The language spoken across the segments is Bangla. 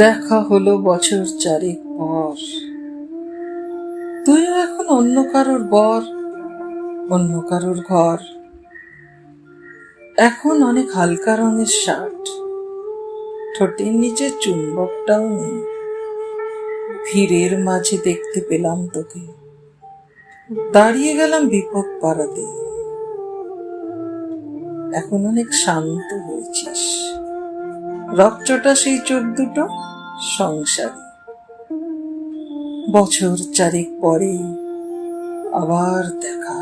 দেখা হলো বছর চারেক পর। তুইও এখন অন্য কারোর বর, অন্য কারোর ঘর। এখন অনেক হালকা রঙের শার্ট, ঠোঁটের নিচে চুম্বকটাও নেই। ভিড়ের মাঝে দেখতে পেলাম তোকে, দাঁড়িয়ে গেলাম বিপদ পাড়াতে। এখন অনেক শান্ত হয়েছিস, রকচটা সেই চোখ দুটো সংসারী। বছর চারেক পরে আবার দেখা,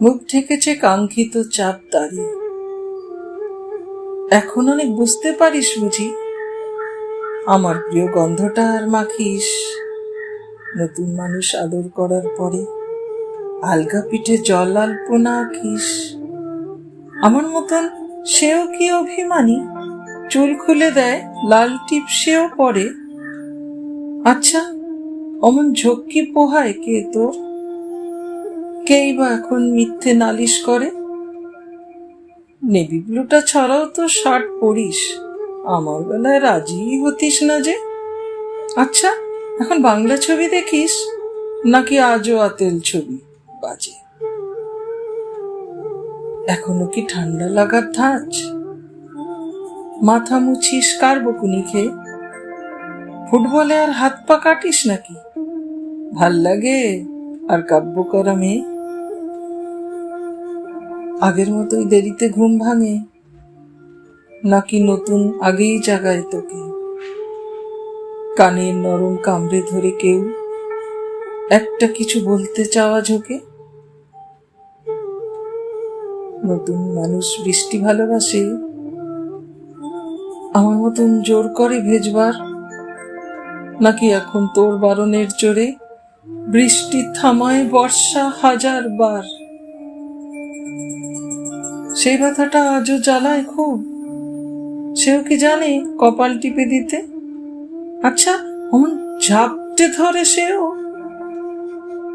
মুখ ঠেকেছে কাঙ্ক্ষিত চাপ দাঁড়িয়ে। এখন অনেক বুঝতে পারিস বুঝি, আমার প্রিয় গন্ধটা আর মাখিস। নতুন মানুষ আদর করার পরে আলগা পিঠে জল আলপনা আঁকিস। আমার মতন সেও কি অভিমানী, চুল খুলে দেয় লাল টিপ সেও পরে। আচ্ছা, অমন ঝক্কি পোহায় কে তোর? কেই বা এখন মিথ্যে নালিশ করে? নেভি ব্লুটা ছাড়াও তো শার্ট পরিস, আমার বেলায় রাজি হতিস না যে। আচ্ছা, এখন বাংলা ছবি দেখিস নাকি আজও আতেল ছবি বাজে? এখনো কি ঠান্ডা লাগার ধাঁচ? মাথা মুছিস কার বকুনি খেয়ে? ফুটবলে আর হাত পা কাটিস নাকি? ভাল লাগে আর কাব্য করা মেয়ে? আগের মতোই দেরিতে ঘুম ভাঙে নাকি নতুন আগেই জাগায় তোকে? কানের নরম কামড়ে ধরে কেউ একটা কিছু বলতে চাওয়া ঝোঁকে? নতুন মানুষ বৃষ্টি ভালোবাসে, আমার মতন জোর করে ভেজবার, নাকি এখন তোর বারণের জোরে বৃষ্টি থামায় বর্ষা হাজার বার? সেই ব্যথাটা আজও জ্বালায় খুব, সেও কি জানে কপাল টিপে দিতে? আচ্ছা, অমন ঝাপটে ধরে সেও,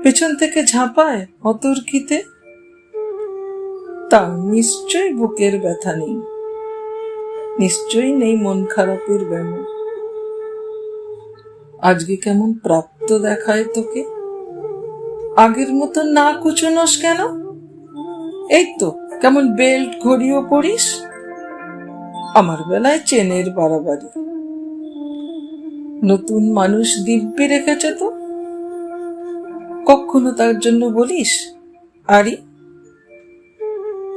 পেছন থেকে ঝাঁপায় অতর্কিতে। তা নিশ্চয়ই বুকের ব্যথা নেই, নিশ্চয়ই নেই মন খারাপের ব্যামো। আজকে কেমন প্রাপ্ত দেখায় তোকে, আগের মতো না কুচোনস কেন? এই তো কেমন বেল্ট ঘড়িও পরিস, আমার বেলায় চেনের বাড়াবাড়ি। নতুন মানুষ দিব্যি রেখেছে তো, কখনো তার জন্য বলিস আরি?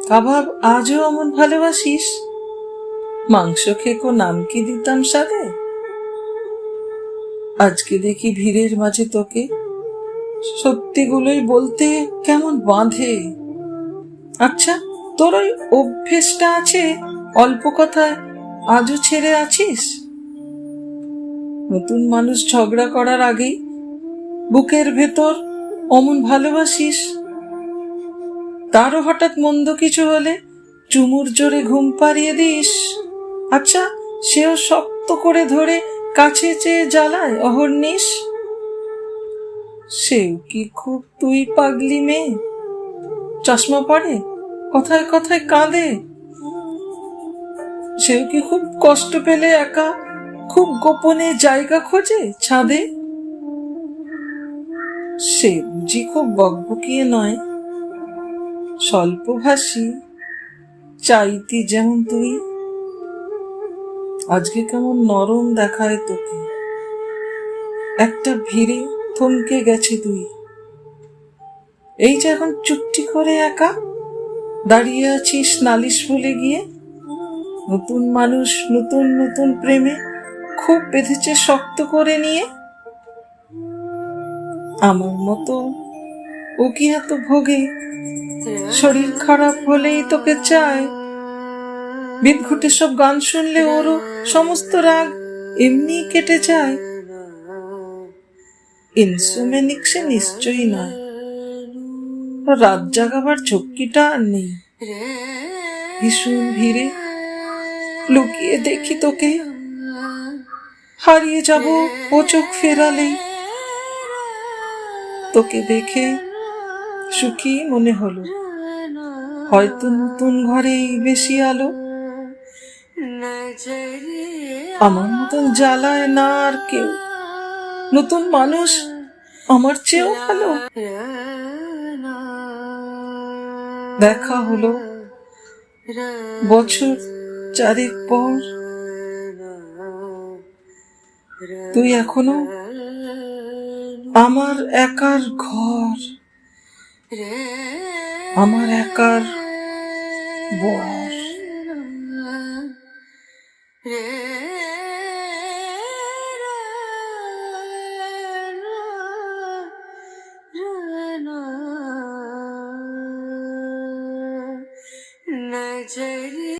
কাবাব আজও অমন ভালোবাসিস, মাংস খেকো নাম কি দিতাম সাথে? আজকে দেখি ভিড়ের মাঝে তোকে সত্যিগুলোই বলতে কেমন বাঁধে। আচ্ছা, তোর ওই অভ্যেসটা আছে অল্প কথায় আজও ছেড়ে আছিস? নতুন মানুষ ঝগড়া করার আগেই বুকের ভেতর অমন ভালোবাসিস, তারও হঠাৎ মন্দ কিছু হলে চুমুর জোরে ঘুম পাড়িয়ে দিস। আচ্ছা, সেও শক্ত করে ধরে কাছে চেয়ে জ্বালায় অহর্নিশ। সেও কি খুব তুই পাগলি মেয়ে, চশমা পরে কথায় কথায় কাঁদে? সেও কি খুব কষ্ট পেলে একা খুব গোপনে জায়গা খোঁজে ছাদে? সে বুঝি খুব বকবকিয়ে নয়, স্বল্পভাষী, চাইতি যেমন তুই। আজকে কেমন নরম দেখায় তোকে, একটা ভিড়ে থমকে গেছে তুই। এই যে এখন চুপটি করে একা দাঁড়িয়ে আছিস নালিশ ভুলে গিয়ে। নতুন মানুষ নতুন নতুন প্রেমে খুব বেঁধেছে শক্ত করে নিয়ে। আমার মতো ও কি এত ভোগে, শরীর খারাপ হলেই তোকে চায়। বিদঘুটে সব গান শুনলে ওরও সমস্ত রাগ এমনি কেটে যায়। ইনসোমেনিক সে নিশ্চয়ই নয়, রাত জাগাবার ঝক্কিটা আর নেই। ভীষণ ভিড়ে লুকিয়ে দেখি তোকে, হারিয়ে যাব ও চোখ ফেরালেই। তোকে দেখে সুখী মনে হলো। হয়তো নতুন ঘরেই বেশি আলো, আমার মতন জ্বালায় না আর কেউ। নতুন মানুষ আমার চেয়েও ভালো। দেখা হলো বছর 4 পর। তুই এখনো আমার একার ঘর, আমার একার বর।